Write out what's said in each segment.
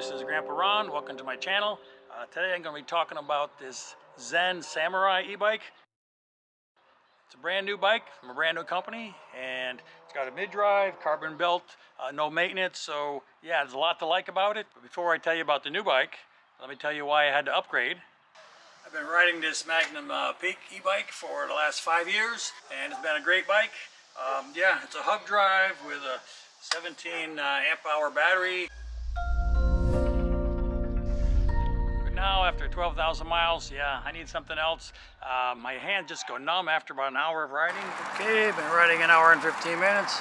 this is Grandpa Ron. Welcome to my channel. Today I'm going to be talking about this Zen Samurai e-bike. It's a brand new bike from a brand new company, and it's got a mid-drive, carbon belt, no maintenance, so yeah, there's a lot to like about it. But before I tell you about the new bike, let me tell you why I had to upgrade. I've been riding this Magnum Peak e-bike for the last 5 years, and it's been a great bike. Yeah, it's a hub drive with a 17 amp hour battery. But now, after 12,000 miles, yeah, I need something else. My hands just go numb after about an hour of riding. Okay, I've been riding an hour and 15 minutes,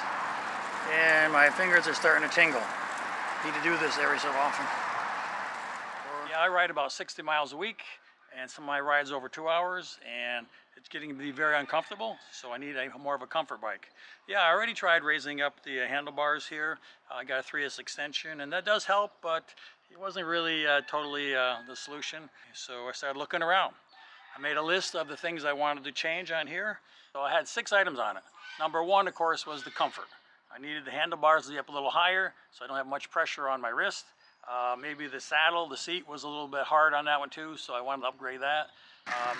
and my fingers are starting to tingle. Need to do this every so often. Yeah, I ride about 60 miles a week, and some of my rides over 2 hours, and it's getting to be very uncomfortable, so I need more of a comfort bike. Yeah, I already tried raising up the handlebars here. I got a 3S extension, and that does help, but it wasn't really totally the solution, so I started looking around. I made a list of the things I wanted to change on here. So I had 6 items on it. Number 1, of course, was the comfort. I needed the handlebars to be up a little higher, so I don't have much pressure on my wrist. Maybe the saddle, the seat was a little bit hard on that one too, so I wanted to upgrade that.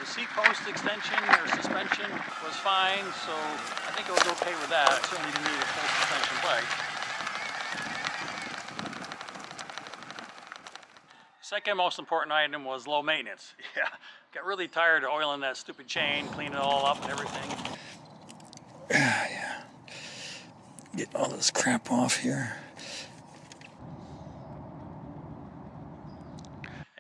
The seat post extension or suspension was fine, so I think it was okay with that. I certainly didn't need a full suspension bike. Second most important item was low maintenance. Yeah, got really tired of oiling that stupid chain, cleaning it all up and everything. Yeah, get all this crap off here.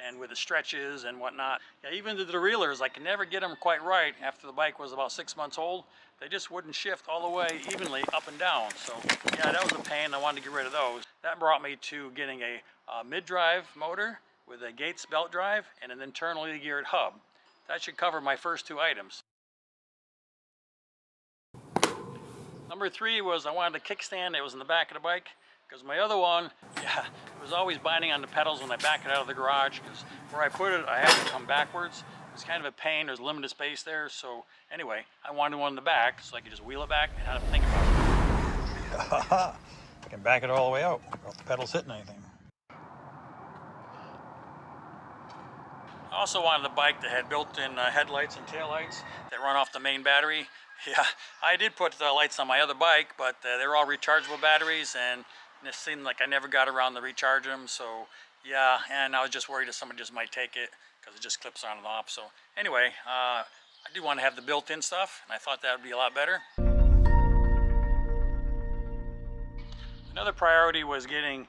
And with the stretches and whatnot. Yeah, even the derailleurs, I could never get them quite right after the bike was about 6 months old. They just wouldn't shift all the way evenly up and down. So yeah, that was a pain. I wanted to get rid of those. That brought me to getting a mid-drive motor with a Gates belt drive and an internally geared hub. That should cover my first 2 items. Number 3 was I wanted a kickstand that was in the back of the bike, because my other one, yeah, it was always binding on the pedals when I back it out of the garage, because where I put it, I had to come backwards. It's kind of a pain. There's limited space there. So anyway, I wanted one in the back so I could just wheel it back and have to think about it. I can back it all the way out without the pedals hitting anything. I also wanted a bike that had built-in headlights and taillights that run off the main battery. Yeah, I did put the lights on my other bike, but they're all rechargeable batteries, and it seemed like I never got around to recharge them. So yeah, and I was just worried that somebody just might take it because it just clips on and off. So anyway, I do want to have the built-in stuff, and I thought that would be a lot better. Another priority was getting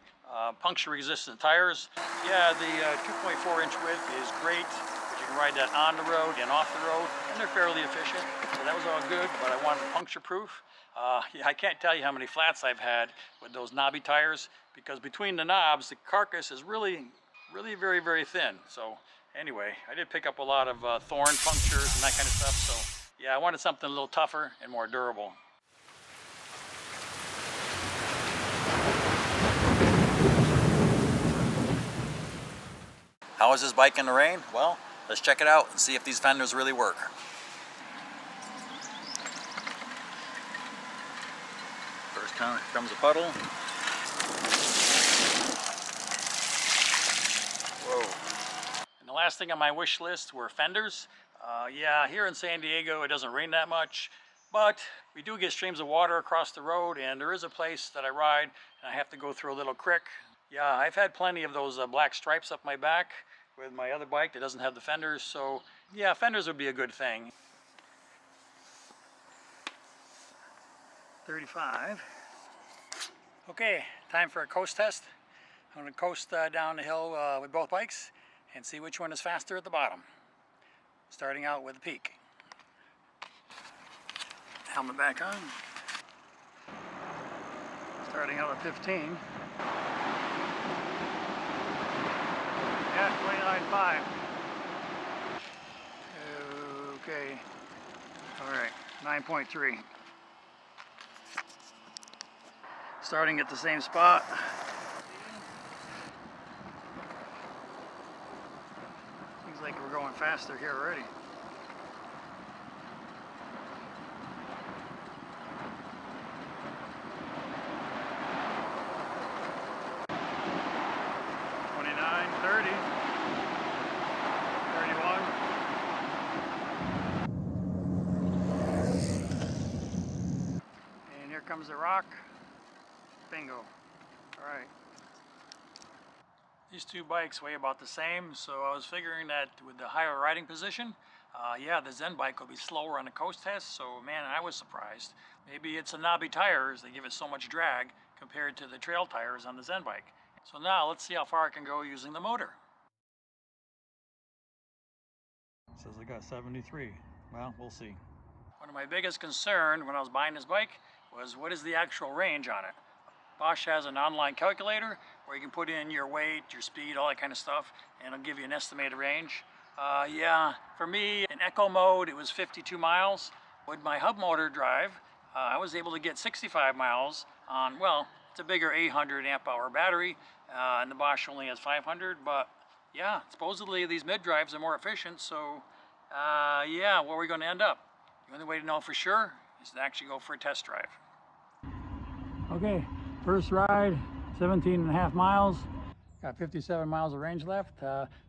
puncture-resistant tires. Yeah, the 2.4-inch width is great, but you can ride that on the road and off the road, and they're fairly efficient. So that was all good, but I wanted puncture-proof. Yeah, I can't tell you how many flats I've had with those knobby tires, because between the knobs, the carcass is really very, very thin. So anyway, I did pick up a lot of thorn punctures and that kind of stuff. So yeah, I wanted something a little tougher and more durable. How is this bike in the rain? Well, let's check it out and see if these fenders really work. First comes a puddle. Whoa. And the last thing on my wish list were fenders. Yeah, here in San Diego it doesn't rain that much, but we do get streams of water across the road, and there is a place that I ride and I have to go through a little creek. Yeah, I've had plenty of those black stripes up my back with my other bike that doesn't have the fenders, so yeah, fenders would be a good thing. 35. Okay, time for a coast test. I'm going to coast down the hill with both bikes and see which one is faster at the bottom. Starting out with the Peak. Helmet back on. Starting out at 15. Yeah, 29.5. Okay. Alright, 9.3. Starting at the same spot. Seems like we're going faster here already. here comes the rock. Bingo. All right. These two bikes weigh about the same, so I was figuring that with the higher riding position, yeah, the Zen bike will be slower on the coast test, so man, I was surprised. Maybe it's the knobby tires that give it so much drag compared to the trail tires on the Zen bike. So now let's see how far I can go using the motor. It says I got 73. Well, we'll see. One of my biggest concerns when I was buying this bike was what is the actual range on it. Bosch has an online calculator where you can put in your weight, your speed, all that kind of stuff, and it'll give you an estimated range. Yeah, for me, in eco mode, it was 52 miles. With my hub motor drive, I was able to get 65 miles on, well, it's a bigger 800 amp hour battery, and the Bosch only has 500, but yeah, supposedly these mid drives are more efficient, so yeah, where are we going to end up? The only way to know for sure is to actually go for a test drive. Okay, first ride, 17.5 miles. Got 57 miles of range left.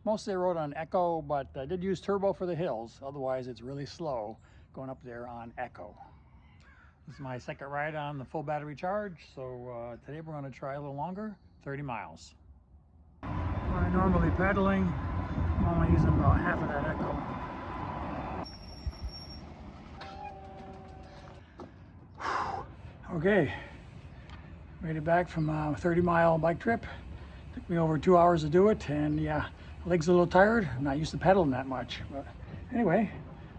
Mostly I rode on Echo, but I did use turbo for the hills. Otherwise, it's really slow going up there on Echo. This is my second ride on the full battery charge. So today we're going to try a little longer, 30 miles. I'm normally pedaling. I'm only using about half of that Echo. Okay, made it back from a 30-mile bike trip. Took me over 2 hours to do it, and yeah, legs a little tired. I'm not used to pedaling that much, but anyway,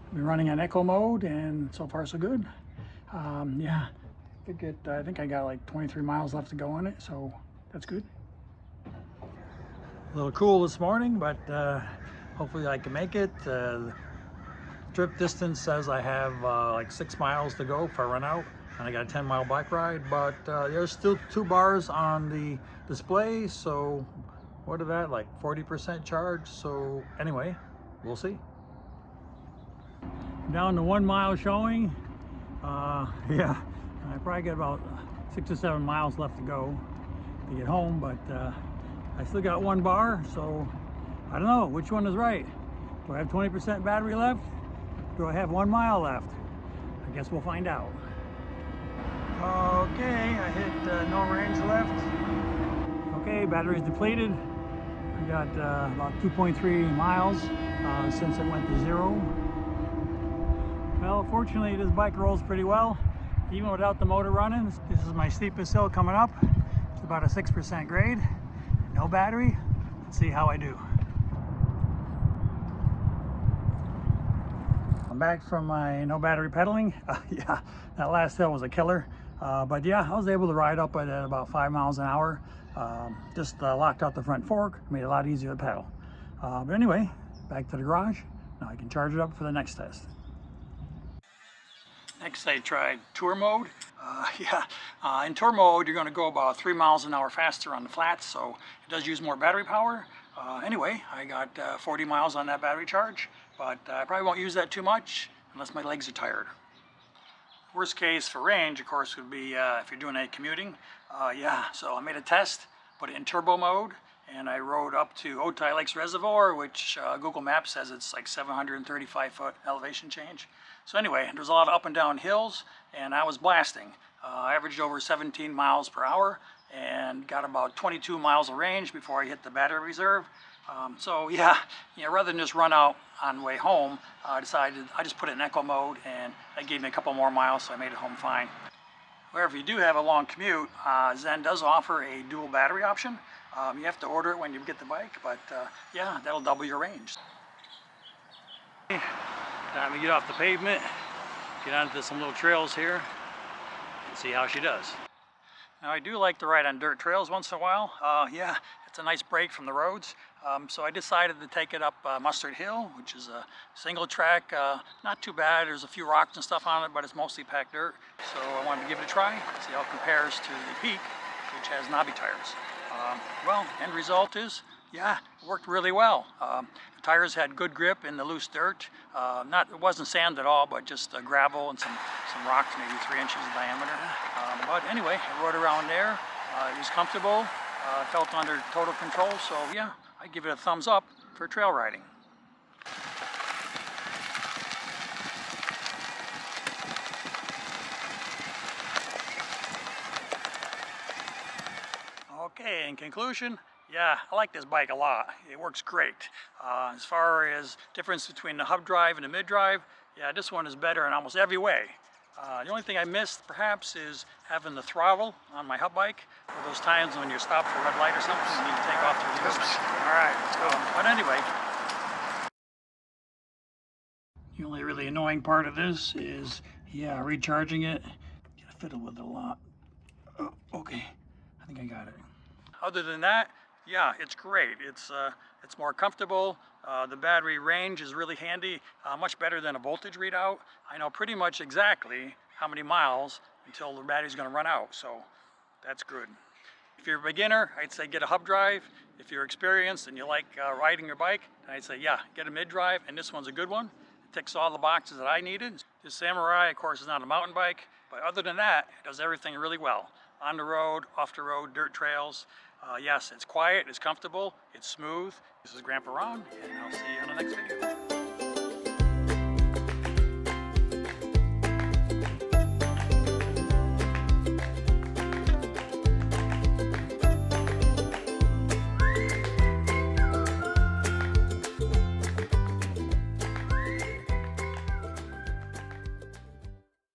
I've been running on Echo mode, and so far so good. Yeah, I think I got like 23 miles left to go on it, so that's good. A little cool this morning, but hopefully I can make it. The trip distance says I have like 6 miles to go if I run out, and I got a 10-mile bike ride, but there's still 2 bars on the display, so what are that, like 40% charge? So anyway, we'll see. Down to 1 mile showing. Yeah, I probably got about 6 or 7 miles left to go to get home, but I still got 1 bar, so I don't know which one is right. Do I have 20% battery left? Do I have 1 mile left? I guess we'll find out. Okay, I hit no range left. Okay, battery's depleted. I got about 2.3 miles since it went to 0. Well, fortunately this bike rolls pretty well. Even without the motor running, this is my steepest hill coming up. It's about a 6% grade. No battery. Let's see how I do. I'm back from my no battery pedaling. Yeah, that last hill was a killer. But yeah, I was able to ride up at about 5 miles an hour. Just locked out the front fork, made it a lot easier to pedal. But anyway, back to the garage. Now I can charge it up for the next test. Next I tried tour mode. In tour mode you're going to go about 3 miles an hour faster on the flats, so it does use more battery power. Anyway, I got 40 miles on that battery charge, but I probably won't use that too much unless my legs are tired. Worst case for range, of course, would be if you're doing any commuting. Yeah, so I made a test, put it in turbo mode, and I rode up to Otay Lakes Reservoir, which Google Maps says it's like 735-foot elevation change. So anyway, there's a lot of up and down hills, and I was blasting. I averaged over 17 miles per hour and got about 22 miles of range before I hit the battery reserve. So yeah, rather than just run out on the way home, I decided I just put it in eco mode, and that gave me a couple more miles, so I made it home fine. However, if you do have a long commute, Zen does offer a dual battery option. You have to order it when you get the bike, but yeah, that'll double your range. Time to get off the pavement, get onto some little trails here, and see how she does. Now I do like to ride on dirt trails once in a while. Yeah, it's a nice break from the roads. So I decided to take it up Mustard Hill, which is a single track, not too bad. There's a few rocks and stuff on it, but it's mostly packed dirt. So I wanted to give it a try, see how it compares to the Peak, which has knobby tires. Well, end result is, yeah, it worked really well. The tires had good grip in the loose dirt. It wasn't sand at all, but just gravel and some rocks, maybe 3 inches in diameter. But anyway, I rode around there. It was comfortable. Felt under total control. So yeah, I give it a thumbs up for trail riding. Okay, in conclusion, yeah, I like this bike a lot. It works great. As far as difference between the hub drive and the mid drive, yeah, this one is better in almost every way. The only thing I missed perhaps is having the throttle on my hub bike for those times when you stop for a red light or something and you need to take off the resistance. All right, let's go. But anyway, the only really annoying part of this is, yeah, recharging it. Gotta fiddle with it a lot. Oh, okay, I think I got it. Other than that, yeah, it's great. It's more comfortable. The battery range is really handy, much better than a voltage readout. I know pretty much exactly how many miles until the battery's going to run out, so that's good. If you're a beginner, I'd say get a hub drive. If you're experienced and you like riding your bike, I'd say, yeah, get a mid drive, and this one's a good one. It ticks all the boxes that I needed. This Samurai, of course, is not a mountain bike, but other than that, it does everything really well. On the road, off the road, dirt trails. Yes, it's quiet, it's comfortable, it's smooth. This is Grandpa Ron, and I'll see you on the next video.